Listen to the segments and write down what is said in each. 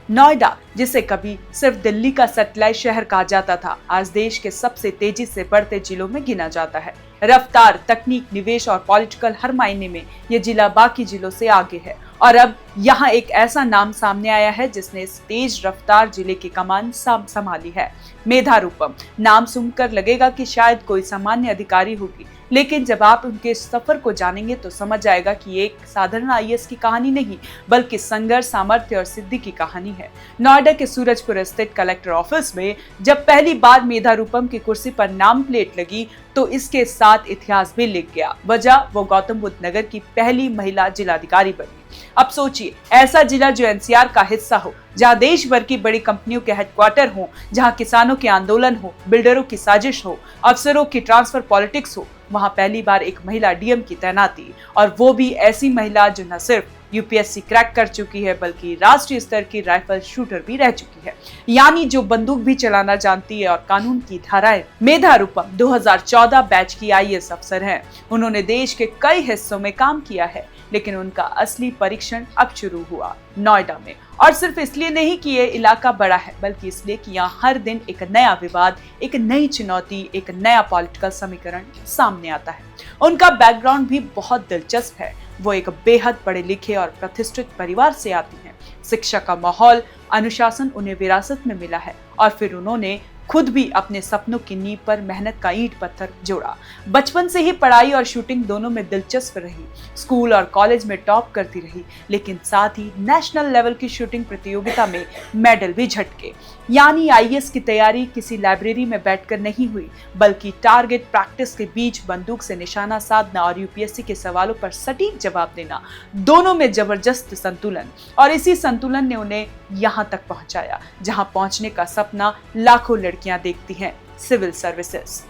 नोएडा, जिसे कभी सिर्फ दिल्ली का सैटेलाइट शहर कहा जाता था, आज देश के सबसे तेजी से बढ़ते जिलों में गिना जाता है। रफ्तार, तकनीक, निवेश और पॉलिटिकल हर मायने में ये जिला बाकी जिलों से आगे है। और अब यहाँ एक ऐसा नाम सामने आया है जिसने इस तेज रफ्तार जिले की कमान संभाली है। मेधा रूपम। नाम सुनकर लगेगा कि शायद कोई सामान्य अधिकारी होगी, लेकिन जब आप उनके सफर को जानेंगे तो समझ आएगा कि ये एक साधारण आईएएस की कहानी नहीं, बल्कि संघर्ष, सामर्थ्य और सिद्धि की कहानी है। नोएडा के सूरजपुर स्थित कलेक्टर ऑफिस में जब पहली बार मेधा रूपम की कुर्सी पर नाम प्लेट लगी तो इसके साथ इतिहास भी लिख गया। वजह, वो गौतम बुद्ध नगर की पहली महिला जिलाधिकारी बनी। अब सोचिए, ऐसा जिला जो एनसीआर का हिस्सा हो, जहां देश भर की बड़ी कंपनियों के हेडक्वार्टर हो, जहां किसानों के आंदोलन हो, बिल्डरों की साजिश हो, अफसरों की ट्रांसफर पॉलिटिक्स हो, वहां पहली बार एक महिला डीएम की तैनाती, और वो भी ऐसी महिला जो न सिर्फ यूपीएससी क्रैक कर चुकी है बल्कि राष्ट्रीय स्तर की राइफल शूटर भी रह चुकी है, यानी जो बंदूक भी चलाना जानती है और कानून की धाराएं। मेधा रूपम 2014 बैच की आईएएस अफसर हैं। उन्होंने देश के कई हिस्सों में काम किया है, लेकिन उनका असली परीक्षण अब शुरू हुआ नोएडा में। और सिर्फ इसलिए नहीं कि ये इलाका बड़ा है, बल्कि इसलिए कि यहाँ हर दिन एक नया विवाद, एक नई चुनौती, एक नया पॉलिटिकल समीकरण सामने आता है। उनका बैकग्राउंड भी बहुत दिलचस्प है। वो एक बेहद पढ़े लिखे और प्रतिष्ठित परिवार से आती हैं। शिक्षा का माहौल, अनुशासन उन्हें विरासत में मिला है, और फिर उन्होंने खुद भी अपने सपनों की नींव पर मेहनत का ईंट पत्थर जोड़ा। बचपन से ही पढ़ाई और शूटिंग दोनों में दिलचस्प रही। स्कूल और कॉलेज में टॉप करती रही, लेकिन साथ ही नेशनल लेवल की शूटिंग प्रतियोगिता में मेडल भी झटके। यानी आईएएस की तैयारी किसी लाइब्रेरी में बैठकर नहीं हुई, बल्कि टारगेट प्रैक्टिस के बीच बंदूक से निशाना साधना और यूपीएससी के सवालों पर सटीक जवाब देना, दोनों में जबरदस्त संतुलन। और इसी संतुलन ने उन्हें यहाँ तक पहुँचाया जहाँ पहुँचने का सपना लाखों लड़कियां देखती हैं, सिविल सर्विसेज।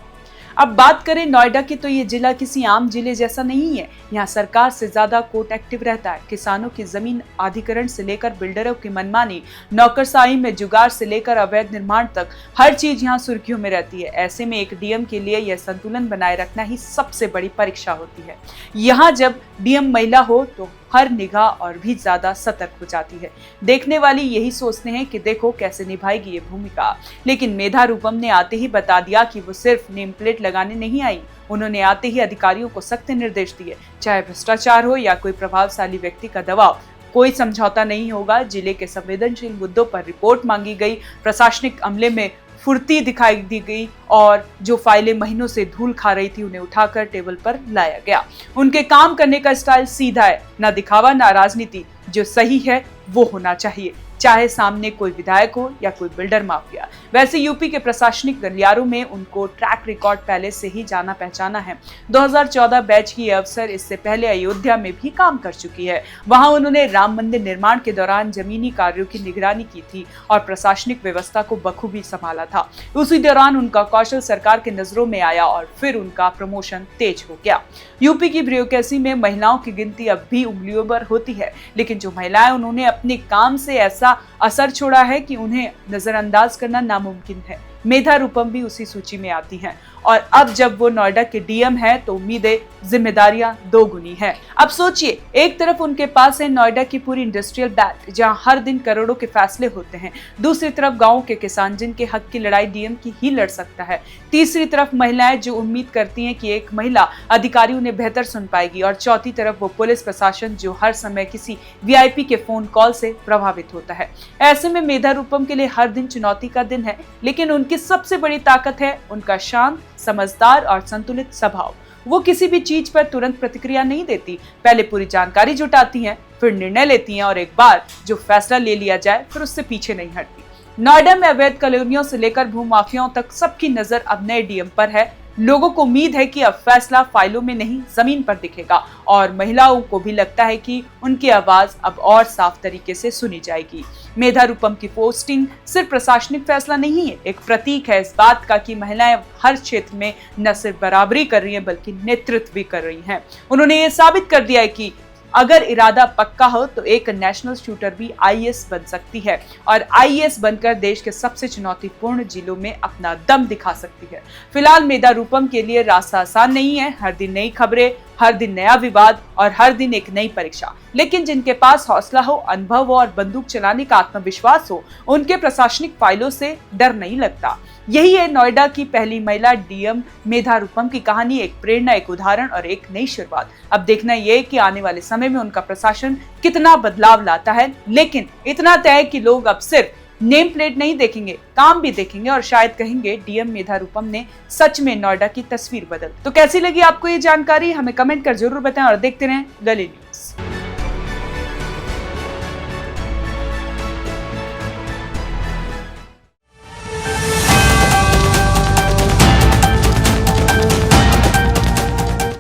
अब बात करें नोएडा की, तो ये जिला किसी आम जिले जैसा नहीं है। यहाँ सरकार से ज्यादा कोर्ट एक्टिव रहता है। किसानों की जमीन अधिग्रहण से लेकर बिल्डरों की मनमानी, नौकरशाही में जुगाड़ से लेकर अवैध निर्माण तक हर चीज यहाँ सुर्खियों में रहती है। ऐसे में एक डीएम के लिए यह संतुलन बनाए रखना ही सबसे बड़ी परीक्षा होती है। यहाँ जब डीएम महिला हो तो हर निगाह और भी ज्यादा सतर्क हो जाती है। देखने वाली यही सोचते हैं कि देखो कैसे निभाएगी ये भूमिका। लेकिन मेधा रूपम ने आते ही बता दिया कि वो सिर्फ नेम प्लेट लगाने नहीं आई। उन्होंने आते ही अधिकारियों को सख्त निर्देश दिए, चाहे भ्रष्टाचार हो या कोई प्रभावशाली व्यक्ति का दबाव, कोई समझौता नहीं होगा। जिले के संवेदनशील मुद्दों पर रिपोर्ट मांगी गई, प्रशासनिक अमले में फुर्ती दिखाई दी गई, और जो फाइलें महीनों से धूल खा रही थी उन्हें उठाकर टेबल पर लाया गया। उनके काम करने का स्टाइल सीधा है, ना दिखावा ना राजनीति। जो सही है वो होना चाहिए, चाहे सामने कोई विधायक हो या कोई बिल्डर माफिया। वैसे यूपी के प्रशासनिक गलियारों में उनको ट्रैक रिकॉर्ड पहले से ही जाना पहचाना है। 2014 बैच की अफसर इससे पहले अयोध्या में भी काम कर चुकी है। वहां उन्होंने राम मंदिर निर्माण के दौरान जमीनी कार्यों की निगरानी की थी और प्रशासनिक व्यवस्था को बखूबी संभाला था। उसी दौरान उनका कौशल सरकार के नजरों में आया और फिर उनका प्रमोशन तेज हो गया। यूपी की ब्यूरोक्रेसी में महिलाओं की गिनती अब भी उंगलियों पर होती है, लेकिन जो महिलाएं उन्होंने अपने काम से ऐसा असर छोड़ा है कि उन्हें नजरअंदाज करना नामुमकिन है। मेधा रूपम भी उसी सूची में आती हैं, और अब जब वो नोएडा के डीएम हैं तो उम्मीदें, जिम्मेदारियां दोगुनी हैं। अब सोचिए, एक तरफ उनके पास है नोएडा की पूरी इंडस्ट्रियल बेल्ट जहां हर दिन करोड़ों के फैसले होते हैं, दूसरी तरफ गांवों के किसान जिनके हक की लड़ाई डीएम की ही लड़ सकता है, तीसरी तरफ महिलाएं जो उम्मीद करती हैं कि एक महिला अधिकारी उन्हें बेहतर सुन पाएगी, और चौथी तरफ वो पुलिस प्रशासन जो हर समय किसी वीआईपी के फोन कॉल से प्रभावित होता है। ऐसे में मेधा रूपम के लिए हर दिन चुनौती का दिन है, लेकिन उनकी सबसे बड़ी ताकत है उनका शांत, समझदार और संतुलित स्वभाव। वो किसी भी चीज पर तुरंत प्रतिक्रिया नहीं देती, पहले पूरी जानकारी जुटाती हैं, फिर निर्णय लेती हैं, और एक बार जो फैसला ले लिया जाए फिर उससे पीछे नहीं हटती। नोएडा में अवैध कॉलोनियों से लेकर भूमाफियाओं तक सबकी नजर अब नए डीएम पर है। लोगों को उम्मीद है कि अब फैसला फाइलों में नहीं जमीन पर दिखेगा, और महिलाओं को भी लगता है कि उनकी आवाज अब और साफ तरीके से सुनी जाएगी। मेधा रूपम की पोस्टिंग सिर्फ प्रशासनिक फैसला नहीं है, एक प्रतीक है इस बात का कि महिलाएं हर क्षेत्र में न सिर्फ बराबरी कर रही हैं बल्कि नेतृत्व भी कर रही हैं। उन्होंने ये साबित कर दिया है कि अगर इरादा पक्का हो तो एक नेशनल शूटर भी आईएएस बन सकती है, और आईएएस बनकर देश के सबसे चुनौतीपूर्ण जिलों में अपना दम दिखा सकती है। फिलहाल मेधा रूपम के लिए रास्ता आसान नहीं है। हर दिन नई खबरें, हर दिन नया विवाद और हर दिन एक नई परीक्षा। लेकिन जिनके पास हौसला हो, अनुभव हो और बंदूक चलाने का आत्मविश्वास हो, उनके प्रशासनिक फाइलों से डर नहीं लगता। यही है नोएडा की पहली महिला डीएम मेधा रूपम की कहानी, एक प्रेरणा, एक उदाहरण और एक नई शुरुआत। अब देखना यह कि आने वाले समय में उनका प्रशासन कितना बदलाव लाता है। लेकिन इतना तय है कि लोग अब सिर्फ नेम प्लेट नहीं देखेंगे, काम भी देखेंगे और शायद कहेंगे डीएम मेधा रूपम ने सच में नोएडा की तस्वीर बदल। तो कैसी लगी आपको ये जानकारी, हमें कमेंट कर जरूर बताएं और देखते रहें गली न्यूज।